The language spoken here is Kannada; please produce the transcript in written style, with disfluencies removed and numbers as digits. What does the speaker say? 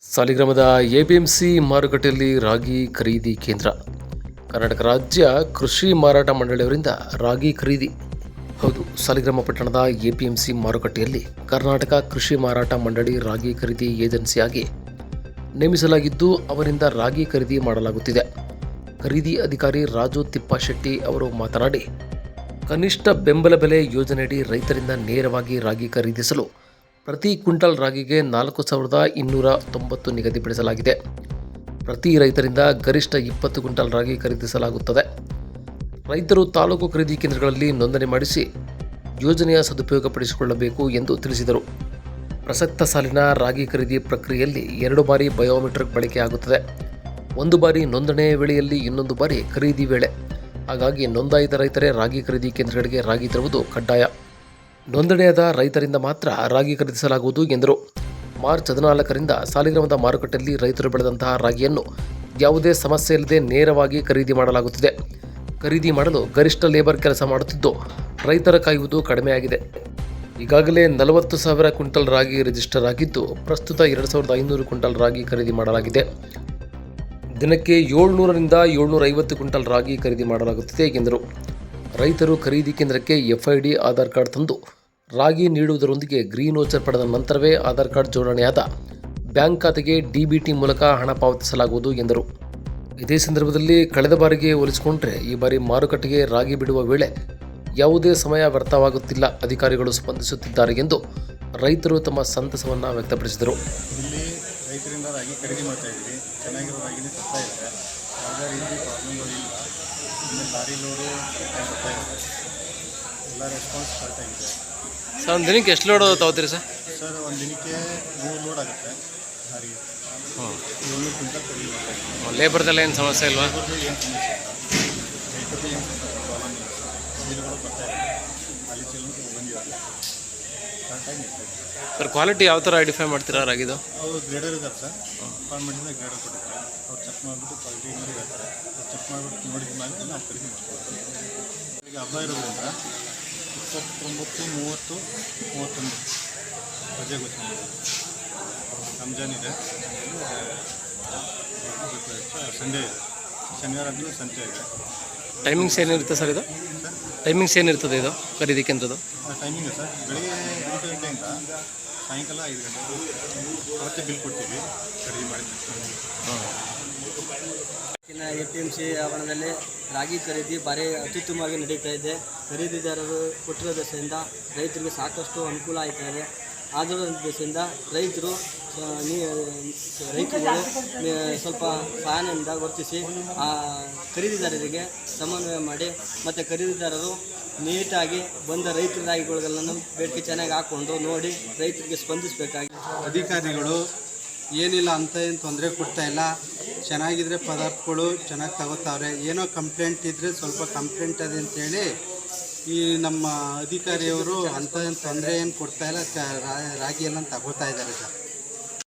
ಸಾಲಿಗ್ರಾಮದ ಎಪಿಎಂಸಿ ಮಾರುಕಟ್ಟೆಯಲ್ಲಿ ರಾಗಿ ಖರೀದಿ ಕೇಂದ್ರ. ಕರ್ನಾಟಕ ರಾಜ್ಯ ಕೃಷಿ ಮಾರಾಟ ಮಂಡಳಿಯವರಿಂದ ರಾಗಿ ಖರೀದಿ. ಹೌದು, ಸಾಲಿಗ್ರಾಮ ಪಟ್ಟಣದ ಎಪಿಎಂಸಿ ಮಾರುಕಟ್ಟೆಯಲ್ಲಿ ಕರ್ನಾಟಕ ಕೃಷಿ ಮಾರಾಟ ಮಂಡಳಿ ರಾಗಿ ಖರೀದಿ ಏಜೆನ್ಸಿಯಾಗಿ ನೇಮಿಸಲಾಗಿದ್ದು, ಅವರಿಂದ ರಾಗಿ ಖರೀದಿ ಮಾಡಲಾಗುತ್ತಿದೆ. ಖರೀದಿ ಅಧಿಕಾರಿ ರಾಜು ತಿಪ್ಪಾಶೆಟ್ಟಿ ಅವರು ಮಾತನಾಡಿ, ಕನಿಷ್ಠ ಬೆಂಬಲ ಬೆಲೆ ಯೋಜನೆಯಡಿ ರೈತರಿಂದ ನೇರವಾಗಿ ರಾಗಿ ಖರೀದಿಸಲು ಪ್ರತಿ ಕ್ವಿಂಟಲ್ ರಾಗಿಗೆ 4,290 ನಿಗದಿಪಡಿಸಲಾಗಿದೆ. ಪ್ರತಿ ರೈತರಿಂದ ಗರಿಷ್ಠ 20 ಕ್ವಿಂಟಲ್ ರಾಗಿ ಖರೀದಿಸಲಾಗುತ್ತದೆ. ರೈತರು ತಾಲೂಕು ಖರೀದಿ ಕೇಂದ್ರಗಳಲ್ಲಿ ನೋಂದಣಿ ಮಾಡಿಸಿ ಯೋಜನೆಯ ಸದುಪಯೋಗಪಡಿಸಿಕೊಳ್ಳಬೇಕು ಎಂದು ತಿಳಿಸಿದರು. ಪ್ರಸಕ್ತ ಸಾಲಿನ ರಾಗಿ ಖರೀದಿ ಪ್ರಕ್ರಿಯೆಯಲ್ಲಿ 2 ಬಾರಿ ಬಯೋಮೆಟ್ರಿಕ್ ಬಳಕೆಯಾಗುತ್ತದೆ. 1 ಬಾರಿ ನೋಂದಣಿಯ ವೇಳೆಯಲ್ಲಿ, ಇನ್ನೊಂದು ಬಾರಿ ಖರೀದಿ ವೇಳೆ. ಹಾಗಾಗಿ ನೋಂದಾಯಿತ ರೈತರೇ ರಾಗಿ ಖರೀದಿ ಕೇಂದ್ರಗಳಿಗೆ ರಾಗಿ ತರುವುದು ಕಡ್ಡಾಯ. ನೋಂದಣಿಯಾದ ರೈತರಿಂದ ಮಾತ್ರ ರಾಗಿ ಖರೀದಿಸಲಾಗುವುದು ಎಂದರು. ಮಾರ್ಚ್ 14ರಿಂದ ಸಾಲಿಗ್ರಾಮದ ಮಾರುಕಟ್ಟೆಯಲ್ಲಿ ರೈತರು ಬೆಳೆದಂತಹ ರಾಗಿಯನ್ನು ಯಾವುದೇ ಸಮಸ್ಯೆ ಇಲ್ಲದೆ ನೇರವಾಗಿ ಖರೀದಿ ಮಾಡಲಾಗುತ್ತಿದೆ. ಖರೀದಿ ಮಾಡಲು ಗರಿಷ್ಠ ಲೇಬರ್ ಕೆಲಸ ಮಾಡುತ್ತಿದ್ದು, ರೈತರ ಕಾಯುವುದು ಕಡಿಮೆಯಾಗಿದೆ. ಈಗಾಗಲೇ 40,000 ಕ್ವಿಂಟಲ್ ರಾಗಿ ರಿಜಿಸ್ಟರ್ ಆಗಿದ್ದು, ಪ್ರಸ್ತುತ 2,500 ಕ್ವಿಂಟಲ್ ರಾಗಿ ಖರೀದಿ ಮಾಡಲಾಗಿದೆ. ದಿನಕ್ಕೆ 700ರಿಂದ 750 ಕ್ವಿಂಟಲ್ ರಾಗಿ ಖರೀದಿ ಮಾಡಲಾಗುತ್ತಿದೆ ಎಂದರು. ರೈತರು ಖರೀದಿ ಕೇಂದ್ರಕ್ಕೆ FID ಆಧಾರ್ ಕಾರ್ಡ್ ತಂದು ರಾಗಿ ನೀಡುವುದರೊಂದಿಗೆ ಗ್ರೀನ್ ವೋಚರ್ ಪಡೆದ ನಂತರವೇ ಆಧಾರ್ ಕಾರ್ಡ್ ಜೋಡಣೆಯಾದ ಬ್ಯಾಂಕ್ ಖಾತೆಗೆ DBT ಮೂಲಕ ಹಣ ಪಾವತಿಸಲಾಗುವುದು ಎಂದರು. ಇದೇ ಸಂದರ್ಭದಲ್ಲಿ ಕಳೆದ ಬಾರಿಗೆ ಹೋಲಿಸಿಕೊಂಡರೆ ಈ ಬಾರಿ ಮಾರುಕಟ್ಟೆಗೆ ರಾಗಿ ಬಿಡುವ ವೇಳೆ ಯಾವುದೇ ಸಮಯ ವ್ಯರ್ಥವಾಗುತ್ತಿಲ್ಲ, ಅಧಿಕಾರಿಗಳು ಸ್ಪಂದಿಸುತ್ತಿದ್ದಾರೆ ಎಂದು ರೈತರು ತಮ್ಮ ಸಂತಸವನ್ನು ವ್ಯಕ್ತಪಡಿಸಿದರು. ಇಲ್ಲಿ ರೈತರಿಂದ ರಾಗಿ ಖರೀದಿ ಮಾಡ್ತಾ ಇದ್ದೀವಿ. ಚೆನ್ನಾಗಿರೋ ರಾಗಿನೇ ತರ್ತಾ ಇದ್ದಾರೆ. ಯಾವುದೇ ರೀತಿ ಪ್ರಾಬ್ಲಮ್ಗಳು ಇಲ್ಲ. ಇನ್ನು ಲಾರಿ ಲೋಡು ಬರ್ತಾ ಇದೆ. ಎಲ್ಲ ರೆಸ್ಪಾನ್ಸ್ ಕರೆಕ್ಟ್ ಆಗಿದೆ. ಸರ್, ಒಂದು ದಿನಕ್ಕೆ ಎಷ್ಟು ಲೋಡ್ ತಗೋತೀರಿ ಸರ್? ಸರ್, ಒಂದು ದಿನಕ್ಕೆ 3 ಲೋಡ್ ಆಗುತ್ತೆ ಲಾರಿ. 700 ಕ್ವಿಂಟಲ್ ಖರೀದಿ ಮಾಡ್ತಾ ಇದ್ದೀವಿ. ಲೇಬರ್ದೆಲ್ಲ ಏನು ಸಮಸ್ಯೆ ಇಲ್ವಾ? ಲೇಬರ್ದು ಏನು ಸಮಸ್ಯೆ ಇಲ್ಲ. ರೈತರದ್ದು ಏನು ಪ್ರಾಬ್ಲಮ್ ಇಲ್ಲ. ನೀರುಗಳು ಬರ್ತಾ ಇದೆ. ಅಲ್ಲಿ ಚಲೋ ಬಂದಿದ್ದಾರೆ. ಕರೆಕ್ಟಾಗಿ ಇರ್ತದೆ. ಸರ್, ಕ್ವಾಲಿಟಿ ಯಾವ ಥರ ಐಡೆಂಟಿಫೈ ಮಾಡ್ತೀರಾ ರಾಗಿದು? ಅವರು ಗ್ರೇಡರ್ ಇದ್ದಾರೆ ಸರ್. ಡಿಪಾರ್ಟ್ಮೆಂಟಿಂದ ಗ್ರೇಡರ್ ಕೊಟ್ಟಿರ್ತಾರೆ. ಅವ್ರು ಚೆಕ್ ಮಾಡಿಬಿಟ್ಟು ಕ್ವಾಲಿಟಿ ನೋಡಿ ಹೇಳ್ತಾರೆ. ಚೆಕ್ ಮಾಡಿಬಿಟ್ಟು ನೋಡಿದ ಮೇಲೆ ನಾವು ಖರೀದಿ ಮಾಡ್ತೀವಿ. ಈಗ ಹಬ್ಬ ಇರೋದ್ರಿಂದ 29, 30, 31 ರಜೆ ಗೊತ್ತಿದೆ. ರಂಜಾನ್ ಇದೆ, ಸಂಡೇ ಇದೆ. ಶನಿವಾರ ಆದಮೇಲೆ ಸಂತೆ ಇದೆ. ಟೈಮಿಂಗ್ಸ್ ಏನಿರುತ್ತೆ ಸರ್ ಇದು? ಟೈಮಿಂಗ್ಸ್ ಏನಿರ್ತದೆ ಇದು ಖರೀದಿ ಕೇಂದ್ರದ್ದು? ಟೈಮಿಂಗ್ ಸರ್, ಬೆಳಿಗ್ಗೆ 8 ಗಂಟೆಯಿಂದ ಸಾಯಂಕಾಲ 5 ಗಂಟೆ. ಅವತ್ತೇ ಬಿಲ್ ಕೊಡ್ತೀವಿ ಖರೀದಿ ಮಾಡಿದ APMC ಆವರಣದಲ್ಲಿ ರಾಗಿ ಖರೀದಿ ಭಾರಿ ಅತ್ಯುತ್ತಮವಾಗಿ ನಡೀತಾ ಇದೆ. ಖರೀದಿದಾರರು ಕೊಟ್ಟಿರೋ ದಶೆಯಿಂದ ರೈತರಿಗೆ ಸಾಕಷ್ಟು ಅನುಕೂಲ ಆಯ್ತಾ ಇದೆ. ಆದರೂ ದಶೆಯಿಂದ ರೈತರುಗಳು ಸ್ವಲ್ಪ ಸಹನೆಯಿಂದ ವರ್ತಿಸಿ ಖರೀದಿದಾರರಿಗೆ ಸಮನ್ವಯ ಮಾಡಿ ಮತ್ತು ಖರೀದಿದಾರರು ನೀಟಾಗಿ ಬಂದ ರೈತರ ರಾಗಿಗಳನ್ನು ಬೇಡಿಕೆ ಚೆನ್ನಾಗಿ ಹಾಕ್ಕೊಂಡು ನೋಡಿ ರೈತರಿಗೆ ಸ್ಪಂದಿಸಬೇಕಾಗಿ. ಅಧಿಕಾರಿಗಳು ಏನಿಲ್ಲ ಅಂತ ಏನು ತೊಂದರೆ ಕೊಡ್ತಾ ಇಲ್ಲ. ಚೆನ್ನಾಗಿದ್ರೆ ಪದಾರ್ಥಗಳು ಚೆನ್ನಾಗಿ ತಗೋತಾವ್ರೆ. ಏನೋ ಕಂಪ್ಲೇಂಟ್ ಇದ್ದರೆ ಸ್ವಲ್ಪ ಕಂಪ್ಲೇಂಟ್ ಅದೇ ಅಂತೇಳಿ ಈ ನಮ್ಮ ಅಧಿಕಾರಿಯವರು ಅಂಥ ತೊಂದರೆ ಏನು ಕೊಡ್ತಾ ಇಲ್ಲ. ರಾಗಿ ಎಲ್ಲ ತಗೋತಾ ಇದ್ದಾರೆ ಸರ್.